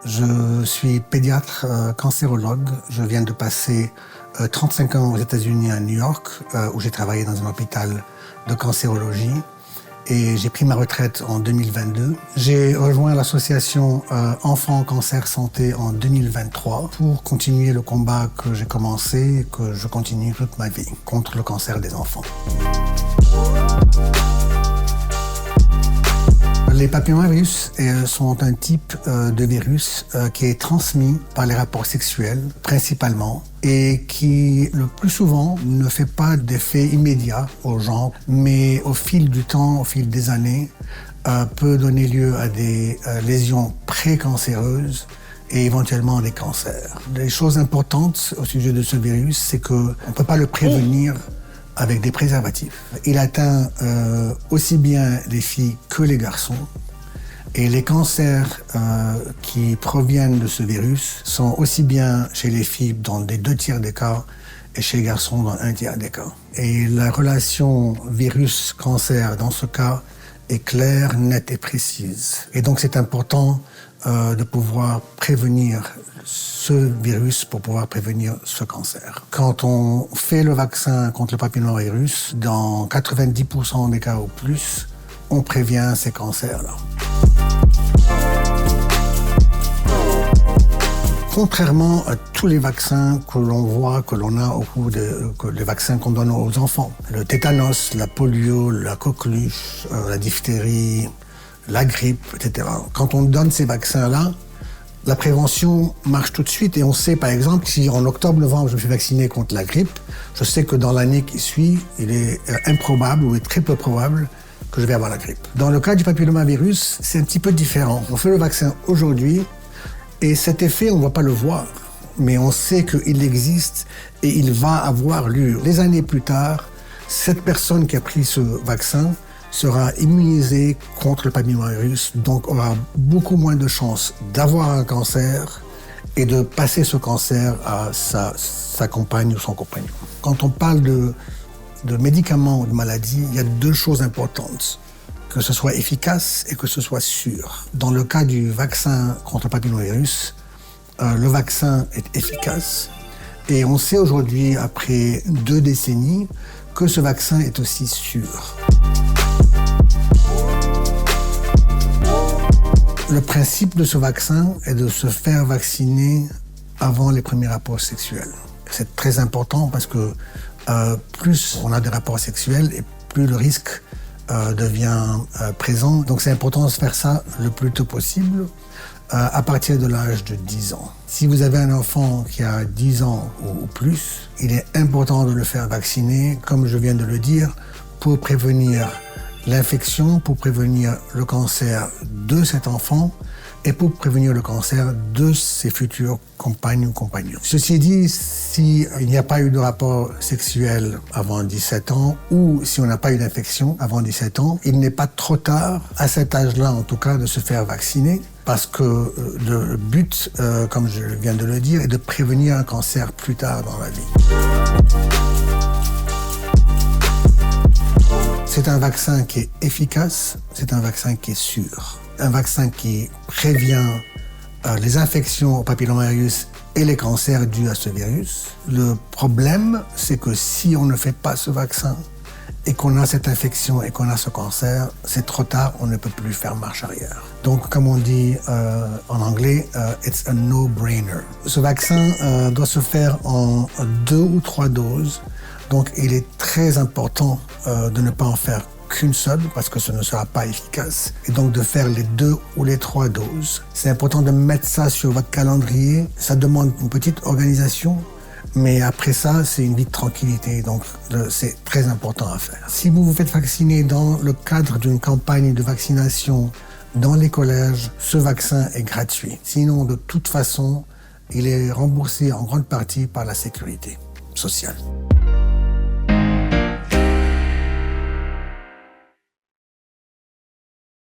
Je suis pédiatre cancérologue. Je viens de passer 35 ans aux États-Unis à New York, où j'ai travaillé dans un hôpital de cancérologie. Et j'ai pris ma retraite en 2022. J'ai rejoint l'association Enfants Cancer Santé en 2023 pour continuer le combat que j'ai commencé et que je continue toute ma vie contre le cancer des enfants. Les papillomavirus sont un type de virus qui est transmis par les rapports sexuels principalement et qui le plus souvent ne fait pas d'effet immédiat aux gens, mais au fil du temps, au fil des années, peut donner lieu à des lésions précancéreuses et éventuellement des cancers. Les choses importantes au sujet de ce virus, c'est qu'on ne peut pas le prévenir avec des préservatifs. Il atteint aussi bien les filles que les garçons. Et les cancers qui proviennent de ce virus sont aussi bien chez les filles dans les 2/3 des cas et chez les garçons dans 1/3 des cas. Et la relation virus-cancer dans ce cas est claire, nette et précise. Et donc c'est important de pouvoir prévenir ce virus pour pouvoir prévenir ce cancer. Quand on fait le vaccin contre le papillomavirus, dans 90% des cas ou plus, on prévient ces cancers-là. Contrairement à tous les vaccins que l'on voit, que l'on a au cours les vaccins qu'on donne aux enfants, le tétanos, la polio, la coqueluche, la diphtérie, la grippe, etc. Quand on donne ces vaccins-là, la prévention marche tout de suite et on sait par exemple si en octobre-novembre je me fais vacciner contre la grippe, je sais que dans l'année qui suit, il est improbable ou très peu probable que je vais avoir la grippe. Dans le cas du papillomavirus, c'est un petit peu différent. On fait le vaccin aujourd'hui et cet effet, on ne va pas le voir, mais on sait qu'il existe et il va avoir lieu. Des années plus tard, cette personne qui a pris ce vaccin sera immunisée contre le papillomavirus, donc aura beaucoup moins de chances d'avoir un cancer et de passer ce cancer à sa compagne ou son compagnon. Quand on parle de médicaments ou de maladies, il y a deux choses importantes. Que ce soit efficace et que ce soit sûr. Dans le cas du vaccin contre le papillomavirus, le vaccin est efficace et on sait aujourd'hui, après 2 décennies, que ce vaccin est aussi sûr. Le principe de ce vaccin est de se faire vacciner avant les premiers rapports sexuels. C'est très important parce que plus on a des rapports sexuels et plus le risque devient présent. Donc c'est important de se faire ça le plus tôt possible, à partir de l'âge de 10 ans. Si vous avez un enfant qui a 10 ans ou plus, il est important de le faire vacciner, comme je viens de le dire, pour prévenir l'infection, pour prévenir le cancer de cet enfant et pour prévenir le cancer de ses futures compagnes ou compagnons. Ceci dit, s'il n'y a pas eu de rapport sexuel avant 17 ans ou si on n'a pas eu d'infection avant 17 ans, il n'est pas trop tard, à cet âge-là en tout cas, de se faire vacciner parce que le but, comme je viens de le dire, est de prévenir un cancer plus tard dans la vie. C'est un vaccin qui est efficace, c'est un vaccin qui est sûr. Un vaccin qui prévient les infections au papillomavirus et les cancers dus à ce virus. Le problème, c'est que si on ne fait pas ce vaccin et qu'on a cette infection et qu'on a ce cancer, c'est trop tard, on ne peut plus faire marche arrière. Donc, comme on dit en anglais, it's a no-brainer. Ce vaccin doit se faire en 2 ou 3 doses. Donc, il est très important de ne pas en faire qu'une seule, parce que ce ne sera pas efficace, et donc de faire les 2 ou les 3 doses. C'est important de mettre ça sur votre calendrier. Ça demande une petite organisation, mais après ça, c'est une vie de tranquillité, donc c'est très important à faire. Si vous vous faites vacciner dans le cadre d'une campagne de vaccination dans les collèges, ce vaccin est gratuit. Sinon, de toute façon, il est remboursé en grande partie par la sécurité sociale.